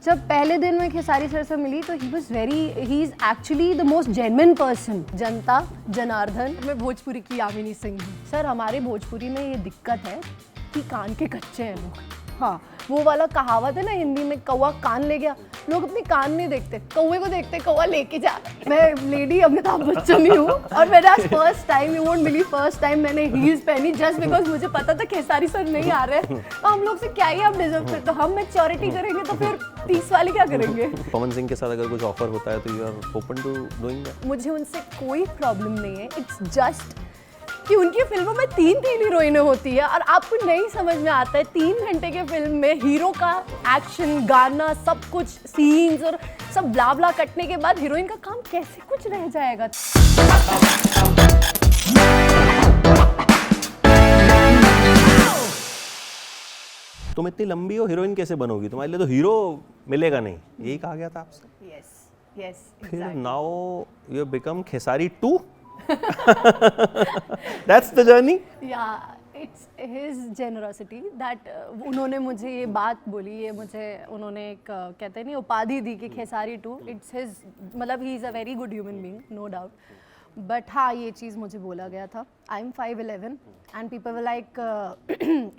जब पहले दिन में खेसारी सर से मिली तो ही is actually the most genuine person. जनता जनार्दन। मैं भोजपुरी की यामिनी सिंह हूँ। सर हमारे भोजपुरी में ये दिक्कत है कि कान के कच्चे हैं लोग। हाँ, वो वाला कहावत है ना हिंदी में, कौवा कान ले गया। लोग अपने कान नहीं देखते, कौवे को देखते, कौवा लेके जा। मैं लेडी अमिताभ बच्चन ही हूँ और मेरा first time, you won't believe, first time मैंने हील्स पहनी जस्ट बिकॉज मुझे पता था खेसारी सर नहीं आ रहे हैं। तो हम लोग से क्या ही आप डिजर्व करते, तो हम मैच्योरिटी करेंगे तो फिर 30 वाले क्या करेंगे। पवन सिंह के साथ अगर कुछ ऑफर होता है तो you are open to doing that? मुझे उनसे कोई प्रॉब्लम नहीं है। इट्स जस्ट कि उनकी फिल्मों में 3 हीरोइनें होती है और आपको नहीं समझ में आता है 3 घंटे के फिल्म में हीरो का एक्शन, गाना, सब कुछ सीन्स और सब ब्ला ब्ला कटने के बाद हीरोइन का काम कैसे कुछ रह जाएगा। तुम इतनी लंबी हो, हीरोइन कैसे बनोगी? तुम्हारे लिए तो हीरो मिलेगा नहीं, यही कहा गया था आपसे। Yes yes. फिर now you have become Khesari 2। That's the journey? Yeah, it's his generosity that उन्होंने मुझे ये बात बोली, ये मुझे उन्होंने एक कहते हैं नहीं उपाधि दी कि खेसारी 2, it's his, मतलब he is a very good human being, no doubt. But हाँ, ये चीज़ मुझे बोला गया था। I'm 5'11" and people were like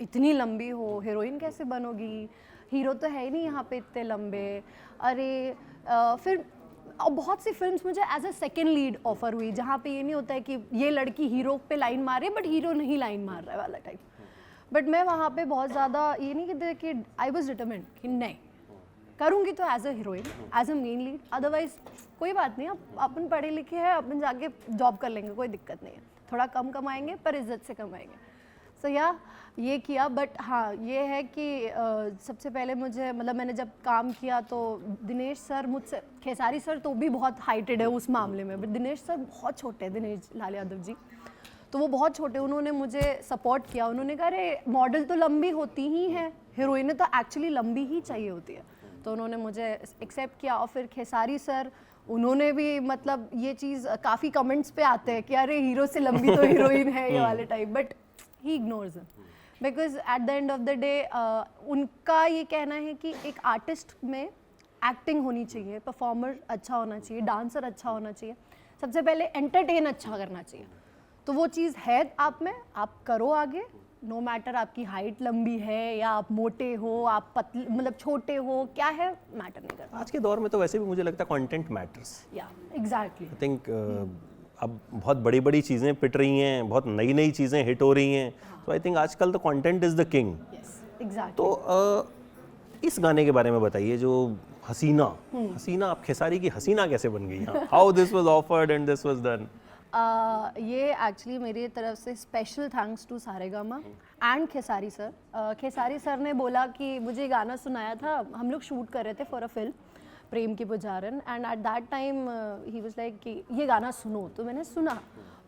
इतनी लंबी हो, हीरोइन कैसे बनोगी? हीरो तो है ही नहीं यहाँ पे इतने लंबे। अरे फिर और बहुत सी फिल्म्स मुझे as a second lead offer हुई जहाँ पे ये नहीं होता है कि ये लड़की हीरो पे लाइन मारे बट हीरो नहीं लाइन मार रहा है वाला टाइप। बट मैं वहाँ पे बहुत ज़्यादा ये नहीं कहते कि आई वॉज डिटरमिन्ड कि नहीं करूँगी तो as a heroine, as a main lead, otherwise कोई बात नहीं, अपन पढ़े लिखे हैं, अपन जाके जॉब कर लेंगे, कोई दिक्कत नहीं है, थोड़ा कम कमाएंगे पर इज्जत से कमाएंगे। सो ये किया। बट हाँ, ये है कि सबसे पहले मुझे, मतलब मैंने जब काम किया तो दिनेश सर मुझसे, खेसारी सर तो भी बहुत हाइटेड है उस मामले में, बट दिनेश सर बहुत छोटे हैं, दिनेश लाल यादव जी, तो वो बहुत छोटे, उन्होंने मुझे सपोर्ट किया। उन्होंने कहा अरे मॉडल तो लंबी होती ही हैं, हीरोइनें तो एक्चुअली लंबी ही चाहिए होती है, तो उन्होंने मुझे एक्सेप्ट किया। और फिर खेसारी सर, उन्होंने भी, मतलब ये चीज़ काफ़ी कमेंट्स पे आते हैं कि अरे हीरो से लंबी तो हीरोइन है ये वाले type, but he ignores it because at the end of the day उनका ये कहना है कि एक आर्टिस्ट में एक्टिंग होनी चाहिए, परफॉर्मर अच्छा होना चाहिए, डांसर अच्छा होना चाहिए, सबसे पहले एंटरटेन अच्छा करना चाहिए। तो वो चीज़ है आप में, आप करो आगे, नो मैटर आपकी हाइट लंबी है या आप मोटे हो, आप पतले, मतलब छोटे हो, क्या है मैटर नहीं करता। आज के दौर में तो वैसे भी मुझे लगता है कंटेंट मैटर्स। या एग्जैक्टली। आई थिंक अब बहुत बड़ी बड़ी चीज़ें पिट रही हैं, बहुत नई नई चीज़ें हिट हो रही हैं, तो आई थिंक आजकल तो content is the king. Yes exactly. तो इस गाने के बारे में बताइए जो हसीना, हसीना, आप खेसारी की हसीना कैसे बन गई? How this was offered and this was done? ये एक्चुअली मेरी तरफ से special thanks to Saregama and Khesari sir. Khesari sir ने बोला कि मुझे गाना सुनाया था, हम लोग शूट कर रहे थे for a film Prem ki Pujaran, and at that time he was like कि ये गाना सुनो, तो मैंने सुना,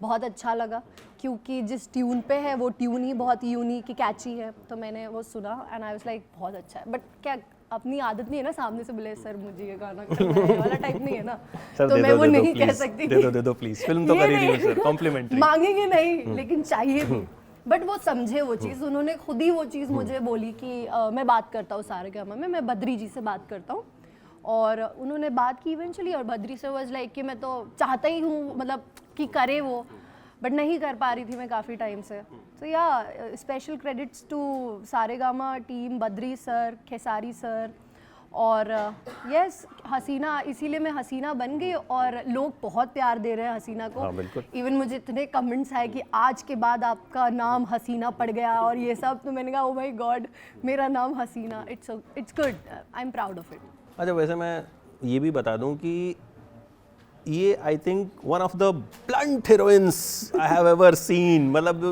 बहुत अच्छा लगा क्योंकि जिस ट्यून पे है वो ट्यून ही बहुत यूनिक कैची है, तो मैंने वो सुना एंड आई वाज लाइक बहुत अच्छा है। बट क्या अपनी आदत नहीं है ना सामने से बोले सर मुझे ये गाना करना है वाला टाइप नहीं है ना, तो मैं वो नहीं कह सकती। दे दो प्लीज, फिल्म तो कर ही रही हूं सर, कॉम्प्लीमेंट्री मांगेंगे नहीं लेकिन चाहिए भी। बट वो समझे वो चीज़, उन्होंने खुद ही वो चीज़ मुझे बोली कि मैं बात करता हूँ सारेगामा में, मैं बद्री जी से बात करता हूँ, और उन्होंने बात की इवेंचुअली, और बद्री से वाज लाइक कि मैं तो चाहता ही हूँ मतलब कि करे वो, बट नहीं कर पा रही थी मैं काफ़ी टाइम से। तो या special credits to Saregama team, Badri sir, Khesari sir, और यस हसीना, इसीलिए मैं हसीना बन गई और लोग बहुत प्यार दे रहे हैं हसीना को। इवन मुझे इतने कमेंट्स आए कि आज के बाद आपका नाम हसीना पड़ गया और ये सब, तो मैंने कहा ओ माय गॉड मेरा नाम हसीना, it's good, I am proud of it. अच्छा, वैसे मैं ये भी बता दूं कि ये I think one of the blunt heroines I have ever seen. मतलब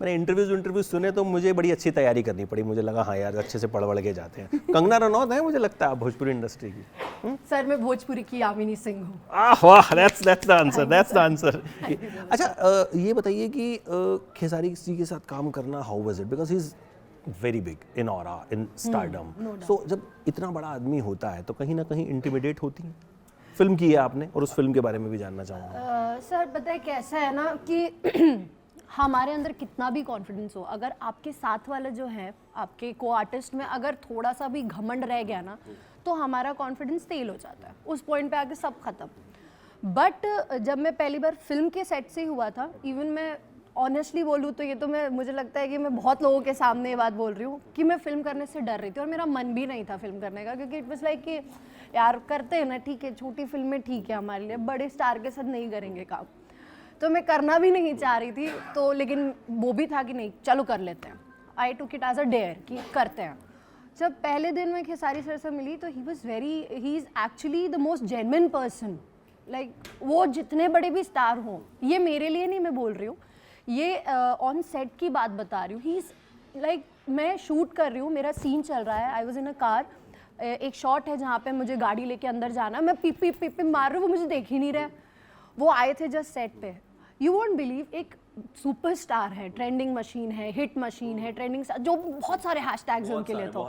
मैंने इंटरव्यूज सुने तो मुझे बड़ी अच्छी तैयारी करनी पड़ी, मुझे लगा हाँ यार अच्छे से पढ़ के जाते हैं। कंगना रनौत है मुझे लगता है भोजपुरी इंडस्ट्री की। सर मैं भोजपुरी की यामिनी सिंह हूँ। वाह, दैट्स द आंसर। अच्छा, ये बताइए कि खेसारी जी के साथ काम करना, how was it? Because he is very big in aura, in stardom, so जब इतना बड़ा आदमी होता है तो कहीं ना कहीं इंटिमिडेट होती है। फिल्म की है आपने और उस फिल्म के बारे में भी जानना चाहूँगा। सर पता है कैसा है ना कि हमारे अंदर कितना भी कॉन्फिडेंस हो, अगर आपके साथ वाला जो है आपके को आर्टिस्ट में अगर थोड़ा सा भी घमंड रह गया ना, तो हमारा कॉन्फिडेंस तेल हो जाता है, उस पॉइंट पे आके सब खत्म। बट जब मैं पहली बार फिल्म के सेट से हुआ था, इवन मैं ऑनेस्टली बोलूँ तो ये तो मुझे लगता है कि मैं बहुत लोगों के सामने ये बात बोल रही हूँ कि मैं फिल्म करने से डर रही थी और मेरा मन भी नहीं था फिल्म करने का, क्योंकि इट वाज लाइक कि यार करते हैं ना, ठीक है छोटी फिल्में ठीक है हमारे लिए, बड़े स्टार के साथ नहीं करेंगे काम, तो मैं करना भी नहीं चाह रही थी। तो लेकिन वो भी था कि नहीं चलो कर लेते हैं, I took it as a dare कि करते हैं। जब पहले दिन मैं खेसारी सर से मिली तो he is actually the most genuine person, like वो जितने बड़े भी स्टार हों, ये मेरे लिए नहीं मैं बोल रही हूँ, ये ऑन सेट की बात बता रही हूँ। ही इज़ लाइक, मैं शूट कर रही हूँ, मेरा सीन चल रहा है, I was in a car, एक शॉट है जहाँ पे मुझे गाड़ी लेके अंदर जाना, मैं पिप पिप पिप पिप मार रही हूँ, वो मुझे देख ही नहीं रहा। वो आए थे जस्ट सेट पे, यू वोंट बिलीव, एक सुपरस्टार है, ट्रेंडिंग मशीन है, हिट मशीन है, ट्रेंडिंग जो बहुत सारे हैशटैग्स हैं उनके लिए, तो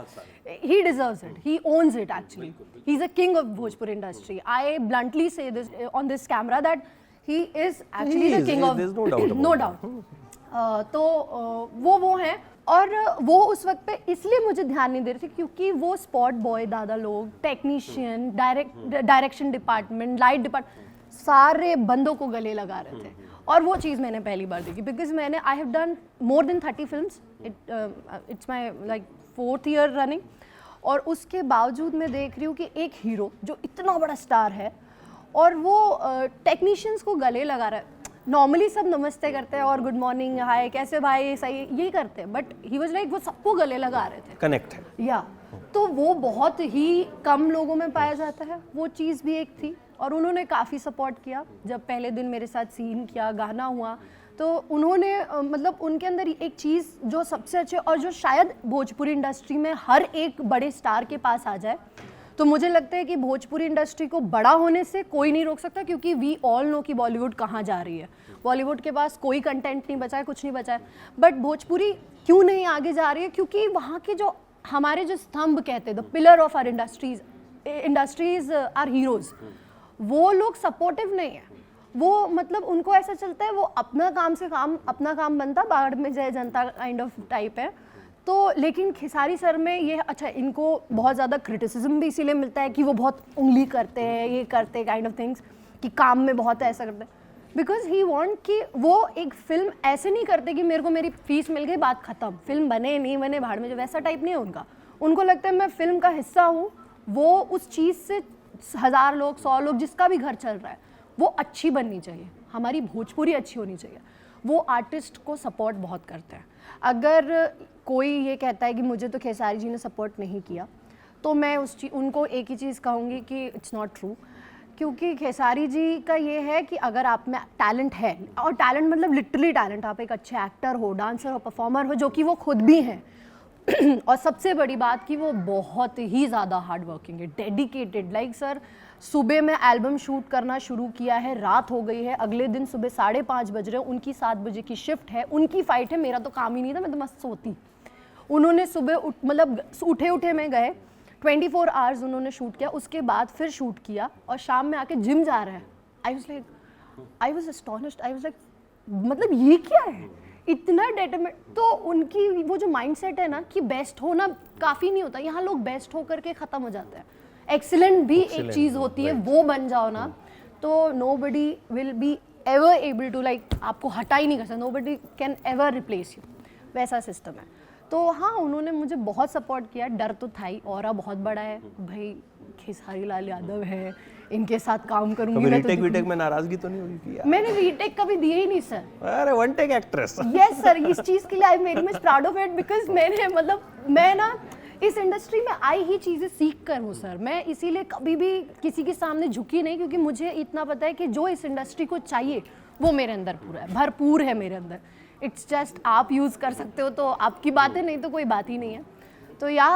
he deserves it, he owns it actually, he is a king of Bhojpuri industry. I bluntly say this on this camera that he is actually the king of, no doubt. तो वो हैं, और वो उस वक्त पे इसलिए मुझे ध्यान नहीं दे रहे थे क्योंकि वो स्पॉट बॉय दादा लोग, technician, direction department, light department, सारे बंदों को गले लगा रहे थे। और वो चीज़ मैंने पहली बार देखी, बिकॉज मैंने I have done more than 30 films, it's my like 4th year running, और उसके बावजूद मैं देख रही हूँ कि एक हीरो जो इतना बड़ा स्टार है और वो टेक्नीशियंस को गले लगा रहा है। नॉर्मली सब नमस्ते करते हैं और गुड मॉर्निंग, हाय, कैसे भाई, सही, यही करते हैं, बट ही वाज लाइक वो सबको गले लगा रहे थे, कनेक्ट है या तो वो बहुत ही कम लोगों में पाया जाता है, वो चीज़ भी एक थी। और उन्होंने काफ़ी सपोर्ट किया, जब पहले दिन मेरे साथ सीन किया, गाना हुआ, तो उन्होंने मतलब उनके अंदर एक चीज़ जो सबसे अच्छे और जो शायद भोजपुरी इंडस्ट्री में हर एक बड़े स्टार के पास आ जाए, तो मुझे लगता है कि भोजपुरी इंडस्ट्री को बड़ा होने से कोई नहीं रोक सकता, क्योंकि वी ऑल नो कि बॉलीवुड कहाँ जा रही है। बॉलीवुड के पास कोई कंटेंट नहीं बचा है, कुछ नहीं बचा है, बट भोजपुरी क्यों नहीं आगे जा रही है? क्योंकि वहाँ के जो हमारे जो स्तंभ कहते हैं, the pillar of our industries are heroes, वो लोग सपोर्टिव नहीं है। वो मतलब उनको ऐसा चलता है वो अपना काम से काम, अपना काम बनता, बाहर में जय जनता काइंड ऑफ टाइप है। तो लेकिन खेसारी सर में ये अच्छा, इनको बहुत ज़्यादा क्रिटिसिज्म भी इसीलिए मिलता है कि वो बहुत उंगली करते हैं, ये करते काइंड ऑफ थिंग्स, कि काम में बहुत ऐसा करते हैं, बिकॉज ही वांट कि वो एक फिल्म ऐसे नहीं करते कि मेरे को मेरी फीस मिल गई बात खत्म, फिल्म बने नहीं बने भाड़ में, जो वैसा टाइप नहीं है उनका। उनको लगता है मैं फिल्म का हिस्सा हूँ, वो उस चीज़ से 1000 लोग 100 लोग जिसका भी घर चल रहा है वो अच्छी बननी चाहिए, हमारी भोजपुरी अच्छी होनी चाहिए। वो आर्टिस्ट को सपोर्ट बहुत करते हैं। अगर कोई ये कहता है कि मुझे तो खेसारी जी ने सपोर्ट नहीं किया, तो मैं उनको एक ही चीज़ कहूँगी कि इट्स नॉट ट्रू, क्योंकि खेसारी जी का ये है कि अगर आप में टैलेंट है, और टैलेंट मतलब लिटरली टैलेंट, आप एक अच्छे एक्टर हो, डांसर हो, परफॉर्मर हो, जो कि वो खुद भी हैं और सबसे बड़ी बात कि वो बहुत ही ज़्यादा हार्ड वर्किंग है, डेडिकेटेड। लाइक सर, सुबह में एल्बम शूट करना शुरू किया है, रात हो गई है, अगले दिन सुबह 5:30 बज रहे हैं, उनकी 7 बजे की शिफ्ट है, उनकी फ़ाइट है, मेरा तो काम ही नहीं था, मैं तो मस्त सोती। उन्होंने सुबह मतलब उठे में गए, 24 आवर्स उन्होंने शूट किया, उसके बाद फिर शूट किया और शाम में आके जिम जा रहे हैं। I was astonished, I was like मतलब ये क्या है, इतना डेटरमेंट। तो उनकी वो जो माइंडसेट है ना कि बेस्ट होना काफ़ी नहीं होता, यहाँ लोग बेस्ट होकर के ख़त्म हो जाते हैं। एक्सीलेंट भी एक चीज़ होती है, वो बन जाओ ना तो nobody will be ever able to, like आपको हटा ही नहीं कर सकता, nobody can ever replace you, वैसा सिस्टम है। तो हाँ, उन्होंने मुझे बहुत सपोर्ट किया, डर तो था ही, ऑरा बहुत बड़ा है भाई, खेसारी लाल यादव है, इनके साथ काम करूंगी मैं। रीटेक वीटेक में नाराजगी तो नहीं होगी कि मैंने रीटेक कभी दिए ही नहीं सर। अरे one take actress. Yes sir, इस चीज़ के लिए I am very much proud of it, because मैंने मतलब मैं ना इस इंडस्ट्री में आई ही चीज़ें सीख कर हूँ सर। मैं इसीलिए कभी भी किसी के सामने झुकी नहीं, क्योंकि मुझे इतना पता है कि जो इस इंडस्ट्री को चाहिए वो मेरे अंदर पूरा है, भरपूर है मेरे अंदर। इट्स जस्ट आप यूज़ कर सकते हो तो आपकी बात है, नहीं तो कोई बात ही नहीं है। तो या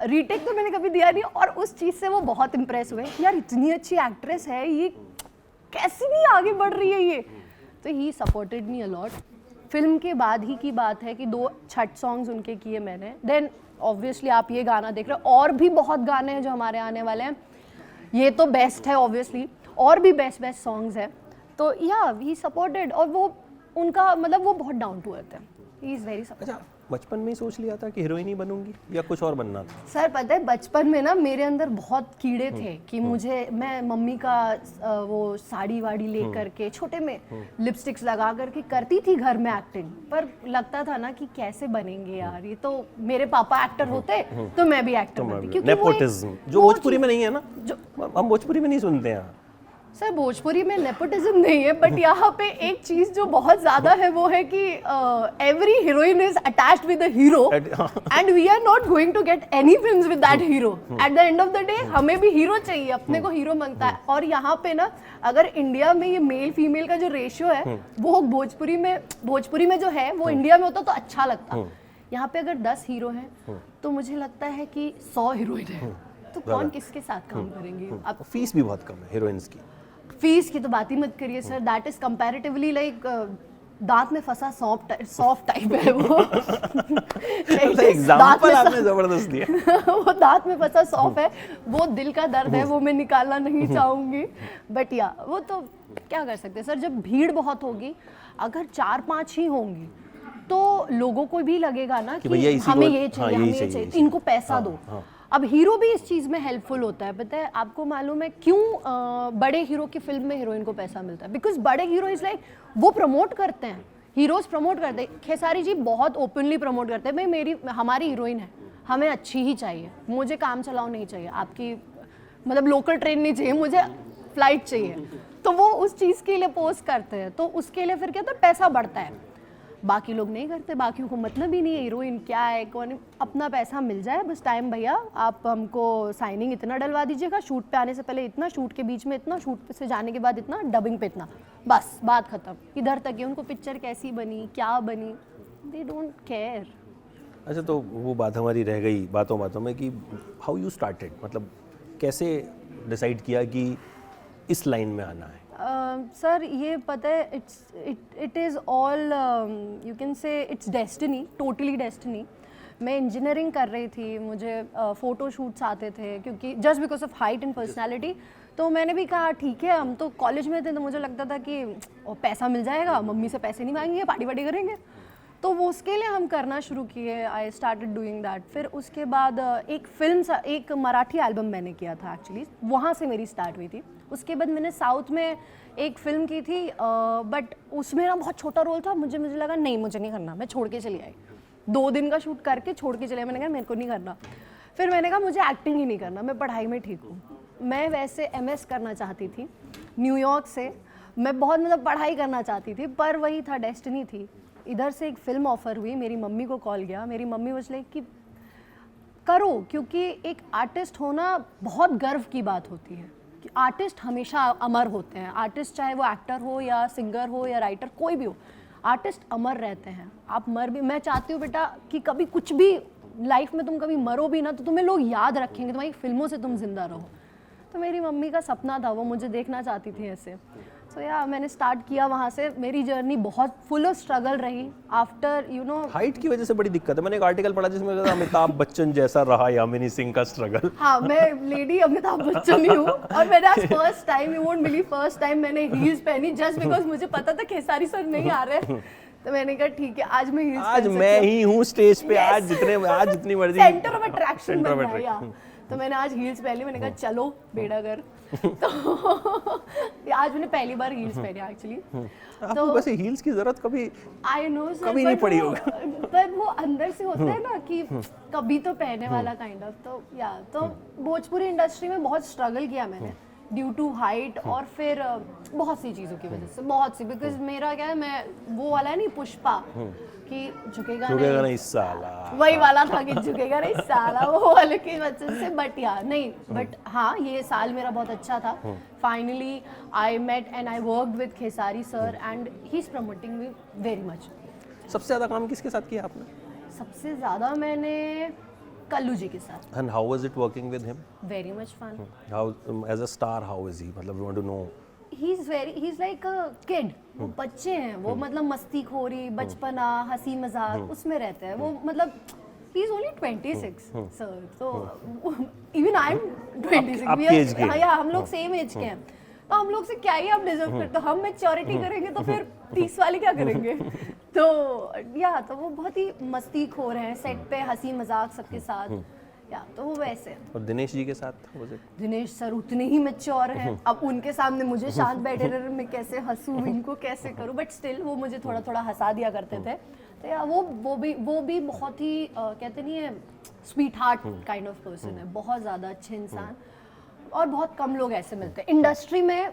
रीटेक तो मैंने कभी दिया नहीं, और उस चीज़ से वो बहुत इम्प्रेस हुए, यार इतनी अच्छी एक्ट्रेस है ये, कैसी नहीं आगे बढ़ रही है ये। तो he supported me a lot. Film के बाद ही की बात है कि 2 छठ सॉन्ग्स उनके किए मैंने। देन ऑब्वियसली आप ये गाना देख रहे हो, और भी बहुत गाने हैं जो हमारे आने वाले हैं, ये तो बेस्ट है ऑब्वियसली, और भी बेस्ट सॉन्ग्स हैं। तो या ही सपोर्टेड, और वो उनका मतलब वो बहुत डाउन टू अर्थ है, ही इज़ वेरी सपोर्टिव। अच्छा, बचपन में ही सोच लिया था कि हीरोइन ही बनूंगी या कुछ और बनना था? सर पता है बचपन में ना मेरे अंदर बहुत कीड़े थे कि मैं मम्मी का वो साड़ी वाड़ी ले करके छोटे में लिपस्टिक्स लगा करके करती थी घर में एक्टिंग, पर लगता था ना कि कैसे बनेंगे यार, ये तो मेरे पापा एक्टर होते तो मैं भी एक्टर बनती, क्योंकि नेपोटिज्म जो भोजपुरी में नहीं है ना, हम भोजपुरी में नहीं सुनते हैं। सर भोजपुरी में नेपोटिज्म नहीं है, बट यहाँ पे एक चीज जो बहुत ज्यादा है वो है कि every heroine is attached with the hero and we are not going to get any films with that hero. At the end of the day हमें भी हीरो चाहिए, अपने को हीरो मांगता है। और यहाँ पे ना अगर इंडिया में ये मेल फीमेल का जो रेशियो है वो भोजपुरी में जो है वो इंडिया में होता तो अच्छा लगता। यहाँ पे अगर 10 हीरो हैं तो मुझे लगता है कि 100 हीरोइन है, तो कौन किसके साथ काम करेंगे। अब फीस भी बहुत कम है हीरोइंस की। फीस की तो बात ही मत करिए sir, that is comparatively like दांत में फंसा सॉफ्ट टाइप है वो। एग्जांपल आपने जबरदस्त दिया। वो दांत में फंसा सॉफ्ट है, वो दिल का दर्द है, वो मैं निकालना नहीं चाहूंगी। बट या वो तो क्या कर सकते हैं सर, जब भीड़ बहुत होगी, अगर 4-5 ही होंगी तो लोगों को भी लगेगा ना कि हमें ये चाहिए, हमें ये चाहिए, इनको पैसा दो। अब हीरो भी इस चीज में हेल्पफुल होता है, पता है आपको मालूम है क्यों बड़े हीरो की फिल्म में हीरोइन को पैसा मिलता है? बिकॉज बड़े हीरो इज लाइक वो प्रमोट करते हैं, हीरोज प्रमोट करते हैं। खेसारी जी बहुत ओपनली प्रमोट करते हैं, भाई हमारी हीरोइन है, हमें अच्छी ही चाहिए, मुझे काम चलाओ नहीं चाहिए, आपकी मतलब लोकल ट्रेन नहीं चाहिए, मुझे फ्लाइट चाहिए। तो वो उस चीज़ के लिए पोस्ट करते हैं, तो उसके लिए फिर क्या होता है, पैसा बढ़ता है। बाकी लोग नहीं करते, बाकियों को मतलब ही नहीं है हीरोइन क्या है कौन, अपना पैसा मिल जाए बस। टाइम भैया आप हमको साइनिंग इतना डलवा दीजिएगा, शूट पे आने से पहले इतना, शूट के बीच में इतना, शूट से जाने के बाद इतना, डबिंग पे इतना, बस बात खत्म। इधर तक है, उनको पिक्चर कैसी बनी क्या बनी, दे डोंट केयर। अच्छा, तो वो बात हमारी रह गई बातों बातों में कि हाउ यू स्टार्टेड, मतलब कैसे डिसाइड किया कि इस लाइन में आना है? सर ये पता है it is all you can say it's destiny, totally destiny. मैं इंजीनियरिंग कर रही थी, मुझे फ़ोटो शूट्स आते थे, क्योंकि just because of height and personality. तो मैंने भी कहा ठीक है, हम तो कॉलेज में थे तो मुझे लगता था कि पैसा मिल जाएगा, मम्मी से पैसे नहीं मांगेंगे, पार्टी वार्टी करेंगे, तो वो उसके लिए हम करना शुरू किए। I started doing that. फिर उसके बाद एक मराठी एल्बम मैंने किया था एक्चुअली, वहाँ से मेरी स्टार्ट हुई थी। उसके बाद मैंने साउथ में एक फिल्म की थी, बट उसमें ना बहुत छोटा रोल था, मुझे लगा नहीं मुझे नहीं करना, मैं छोड़ के चली आई। 2 दिन का शूट करके छोड़ के चले, मैंने कहा मेरे को नहीं करना। फिर मैंने कहा मुझे एक्टिंग ही नहीं करना, मैं पढ़ाई में ठीक हूँ। मैं वैसे MS करना चाहती थी न्यूयॉर्क से, मैं बहुत मतलब पढ़ाई करना चाहती थी, पर वही था डेस्टिनी थी। इधर से एक फिल्म ऑफर हुई, मेरी मम्मी को कॉल गया, मेरी मम्मी वाज लाइक कि करो, क्योंकि एक आर्टिस्ट होना बहुत गर्व की बात होती है कि आर्टिस्ट हमेशा अमर होते हैं। आर्टिस्ट चाहे वो एक्टर हो या सिंगर हो या राइटर, कोई भी हो, आर्टिस्ट अमर रहते हैं। आप मर भी, मैं चाहती हूँ बेटा कि कभी कुछ भी लाइफ में तुम कभी मरो भी ना तो तुम्हें लोग याद रखेंगे, तुम्हारी फिल्मों से तुम जिंदा रहो। तो मेरी मम्मी का सपना था, वो मुझे देखना चाहती थी ऐसे। सो या मैंने स्टार्ट किया वहाँ से। मेरी जर्नी बहुत फुल ऑफ स्ट्रगल रही। आफ्टर यू नो हाइट की वजह से बड़ी दिक्कत है। मैंने एक आर्टिकल पढ़ा जिसमें कहा अमिताभ बच्चन जैसा रहा यामिनी सिंह का स्ट्रगल। हाँ, मैं लेडी अमिताभ बच्चन ही हूँ। और मैंने आज first time, you won't believe, first time मैंने हील्स पहनी, जस्ट बिकॉज मुझे पता था खेसारी सर नहीं आ रहे। तो मैंने कहा ठीक है, आज मैं हील्स, आज मैं ही हूँ स्टेज पे, आज जितनी मर्जी सेंटर ऑफ अट्रैक्शन बन गया। तो मैंने आज हील्स पहनी, मैंने कहा चलो बेड़ा कर। तो आज मैंने पहली बार हील्स पहनी एक्चुअली। तो वैसे हील्स की जरूरत कभी, आई नो सर, कभी नहीं पड़ी होगा, पर वो अंदर से होता है ना कि कभी तो पहने वाला काइंड ऑफ। तो या तो भोजपुरी इंडस्ट्री में बहुत स्ट्रगल किया मैंने ड्यू टू हाइट, और फिर बहुत सी चीज़ों की वजह से, बहुत सी। बिकॉज मेरा क्या है, मैं वो वाला है नहीं पुष्पा कि झुकेगा नहीं साला, वही वाला था कि झुकेगा नहीं साला, वो वाले की वजह से। बट यार नहीं, बट हाँ ये साल मेरा बहुत अच्छा था। Finally I met and I worked with Khesari sir and he is promoting me very much. सबसे ज़्यादा काम किसके साथ किया आपने? सबसे ज़्यादा मैंने कल्लू जी के साथ। And how was it working with him? Very much fun. How as a star, how is he? मतलब we want to know. He's like a kid. वो बच्चे हैं, वो मतलब मस्तीखोरी, बचपना, हंसी मजाक उसमें रहते हैं वो। मतलब he is only 26 sir, so even I am 26. आपकी एज के? हाँ यार, हम लोग सेम एज के हैं, तो हम लोग से क्या ही आप डिजर्व करते हो। हम मैच्योरिटी करेंगे तो फिर 30 वाले क्या करेंगे। तो या तो वो बहुत ही मस्तीखोर हैं, सेट पे हंसी मजाक सबके साथ, या तो वो वैसे हैं। और दिनेश जी के साथ was it? दिनेश सर उतने ही मैच्योर हैं, अब उनके सामने मुझे शांत बैठे रहने मैं कैसे हंसूं, इनको कैसे करूं, बट स्टिल वो मुझे थोड़ा थोड़ा हंसा दिया करते थे। तो या वो भी बहुत ही कहते नहीं है sweet heart kind of person है, बहुत ज़्यादा अच्छे इंसान, और बहुत कम लोग ऐसे मिलते हैं इंडस्ट्री में।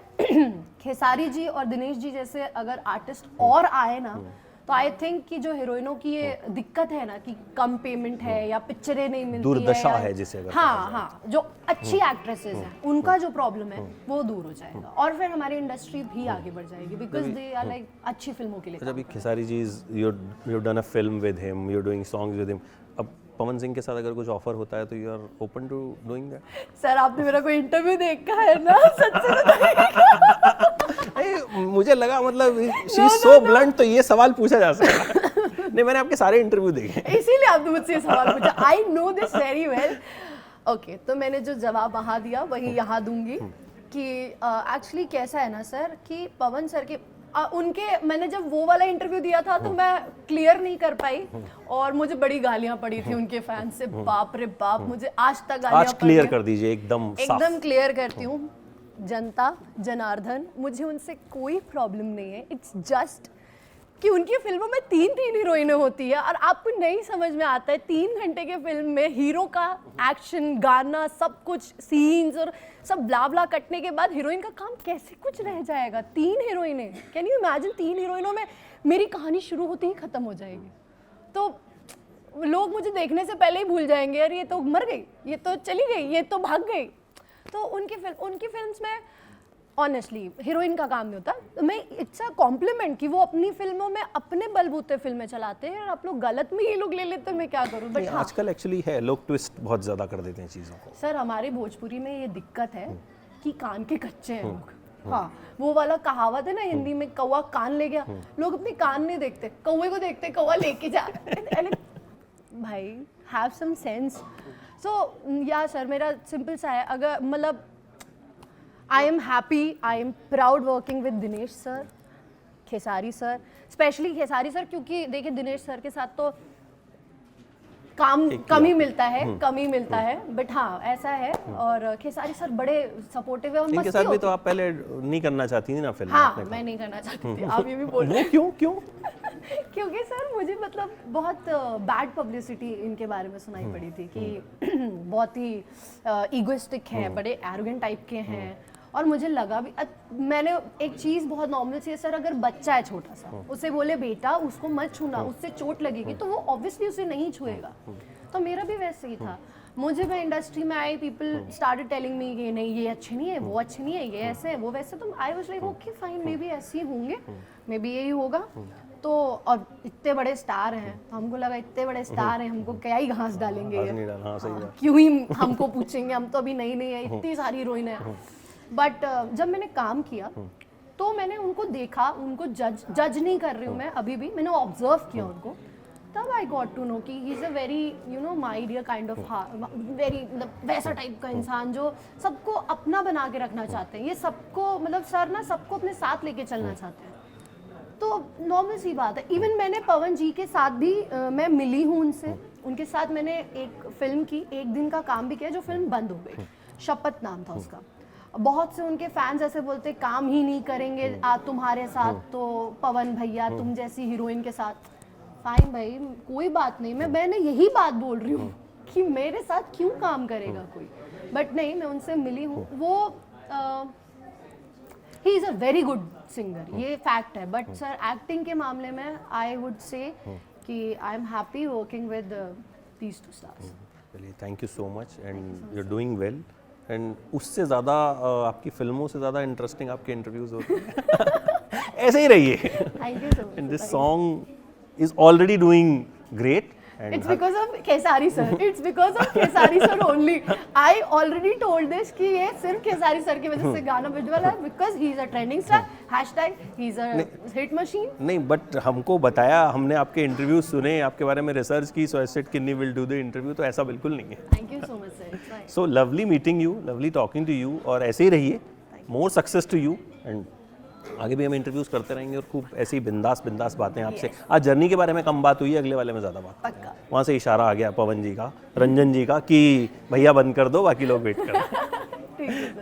खेसारी जी और दिनेश जी जैसे अगर आर्टिस्ट और आए ना, तो आई थिंक कि जो हीरोइनों की ये दिक्कत है ना कि कम पेमेंट है या पिक्चरें नहीं मिलती दुर्दशा या- है जिसे अगर हाँ हाँ, जो अच्छी एक्ट्रेसेस हैं उनका जो प्रॉब्लम है वो दूर हो जाएगा, और फिर हमारी इंडस्ट्री भी आगे बढ़ जाएगी, बिकॉज दे आर लाइक अच्छी फिल्मों के लिए। अच्छा, अभी Khesari ji you done a film with him, you doing songs with him, अब पवन सिंह के साथ अगर कुछ ऑफर होता है तो you are open to doing that? Sir आपने मेरा कोई इंटरव्यू देखा है ना? सच से बताइए। मुझे लगा मतलब शी इज सो ब्लंट, तो ये सवाल पूछा जा सकता है। नहीं, मैंने आपके सारे इंटरव्यू देखे, इसीलिए आपने मुझसे ये सवाल पूछा। I know this very well. Okay, तो मैंने जो जवाब वहाँ दिया वही यहाँ दूंगी कि एक्चुअली कैसा है ना सर कि पवन सर के उनके मैंने जब वो वाला इंटरव्यू दिया था तो मैं क्लियर नहीं कर पाई, और मुझे बड़ी गालियाँ पड़ी थी उनके फैन से, बाप रे बाप, मुझे आज तक गालियाँ आज क्लियर कर दीजिए एकदम साफ। एकदम क्लियर करती हूँ। जनता जनार्दन, मुझे उनसे कोई प्रॉब्लम नहीं है, इट्स जस्ट कि उनकी फिल्मों में 3 हीरोइनें होती है और आपको नहीं समझ में आता है 3 घंटे के फिल्म में हीरो का एक्शन, गाना, सब कुछ, सीन्स और सब ब्ला ब्ला कटने के बाद हीरोइन का काम कैसे कुछ रह जाएगा। 3 हीरोइनें, कैन यू इमेजिन? 3 हीरोइनों में मेरी कहानी शुरू होते ही खत्म हो जाएगी, तो लोग मुझे देखने से पहले ही भूल जाएंगे, यार ये तो मर गई, ये तो चली गई, ये तो भाग गई। तो उनकी फिल्म्स में ऑनेस्टली हीरोइन का काम नहीं होता। मैं इट्स अ कॉम्प्लीमेंट कि वो अपनी फिल्मों में अपने बलबूते फिल्में चलाते हैं, और आप लोग गलत में ये लोग ले लेते हैं, मैं क्या करूं। बट हाँ, आजकल एक्चुअली है, लोग ट्विस्ट बहुत ज्यादा कर देते हैं चीजों को। सर हमारे भोजपुरी में ये दिक्कत है कि कान के कच्चे हैं लोग। हाँ, वो वाला कहावत है ना हिंदी में, कौवा कान ले गया, लोग अपने कान नहीं देखते, कौवे को देखते, कौवा लेके जा। भाई हैव सम सेंस। सो या सर मेरा सिंपल सा है, अगर मतलब I am happy, I am proud working with Dinesh sir, Khesari sir, specially Khesari sir, क्योंकि देखिए दिनेश सर के साथ तो काम कम ही मिलता है, बट हाँ ऐसा है। और खेसारी सर बड़े सपोर्टिव है और इनके मस्ती साथ भी होती तो आप पहले नहीं करना चाहती थी ना फिल्म? हाँ, मैं नहीं करना चाहती थी, आप ये भी बोल रहे वो क्यों? क्योंकि सर मुझे मतलब बहुत बैड पब्लिसिटी इनके बारे में सुनाई पड़ी थी कि बहुत ही ईगोइस्टिक हैं, बड़े एरोगेंट टाइप के हैं, और मुझे लगा भी मैंने एक चीज़ बहुत नॉर्मल सी है सर, अगर बच्चा है छोटा सा, उसे बोले बेटा उसको मत छूना, उससे चोट लगेगी, तो वो ऑब्वियसली उसे नहीं छुएगा। तो मेरा भी वैसे ही था। मुझे मैं इंडस्ट्री में आई, पीपल स्टार्टेड टेलिंग मी कि नहीं ये अच्छे नहीं है, वो अच्छे नहीं है, ये ऐसे है, वो वैसे, तो I was like okay fine, may be ऐसे ही होंगे, मे बी यही होगा। तो और इतने बड़े स्टार हैं, तो हमको लगा इतने बड़े स्टार हैं, हमको क्या ही घास डालेंगे, क्यों ही हमको पूछेंगे, हम तो अभी नई नई है, इतनी सारी हीरोइन है। बट जब मैंने काम किया तो मैंने उनको देखा, उनको जज नहीं कर रही हूँ मैं अभी भी, मैंने ऑब्जर्व किया उनको, तब आई गॉट टू नो कि he is a very you know my dear kind of very वैसा टाइप का इंसान जो सबको अपना बना के रखना चाहते हैं। ये सबको मतलब सर ना सबको अपने साथ लेके चलना चाहते हैं, तो नॉर्मल सी बात है। इवन मैंने पवन जी के साथ भी मैं मिली हूँ उनके साथ मैंने एक फिल्म की, एक दिन का काम भी किया, जो फिल्म बंद हो गई, शपथ नाम था उसका। बहुत से उनके फैंस ऐसे बोलते काम ही नहीं करेंगे तुम्हारे साथ, तो पवन भैया तुम जैसी हीरोइन के साथ। फाइन भाई, कोई बात नहीं, मैंने यही बात बोल रही हूँ कि मेरे साथ क्यों काम करेगा कोई, बट नहीं, मैं उनसे मिली हूँ। वो he is a very good singer, ये फैक्ट है, बट सर एक्टिंग के मामले में आई वुड से कि I am happy working with these 2 stars. चलिए, thank you so much and you are doing well. And उससे ज़्यादा आपकी फिल्मों से ज़्यादा इंटरेस्टिंग आपके इंटरव्यूज होते हैं। ऐसे ही रहिए। Thank you so much. And this song is already doing great. It's because of Khesari sir, it's because of Khesari sir only. I already told this कि ये सिर्फ खेसारी सर की वजह से गाना बजने वाला है, because he is a trending star, hashtag he is a hit machine. नहीं, बट हमको बताया, हमने आपके इंटरव्यू सुने, आपके बारे में रिसर्च की, so I said Kinni will do the interview, तो ऐसा बिल्कुल नहीं है। Thank you so much sir. It's fine. So lovely meeting you, lovely talking to you, और ऐसे ही रहिए। More success to you and आगे भी हम इंटरव्यूज करते रहेंगे और खूब ऐसी बिंदास बिंदास बातें आपसे। आज जर्नी के बारे में कम बात हुई है, अगले वाले में ज़्यादा बात। पक्का। वहाँ से इशारा आ गया पवन जी का, रंजन जी का कि भैया बंद कर दो, बाकी लोग वेट करो।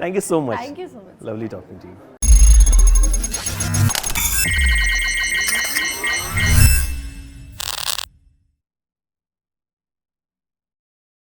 Thank you so much. Thank you so much. Lovely talking to you.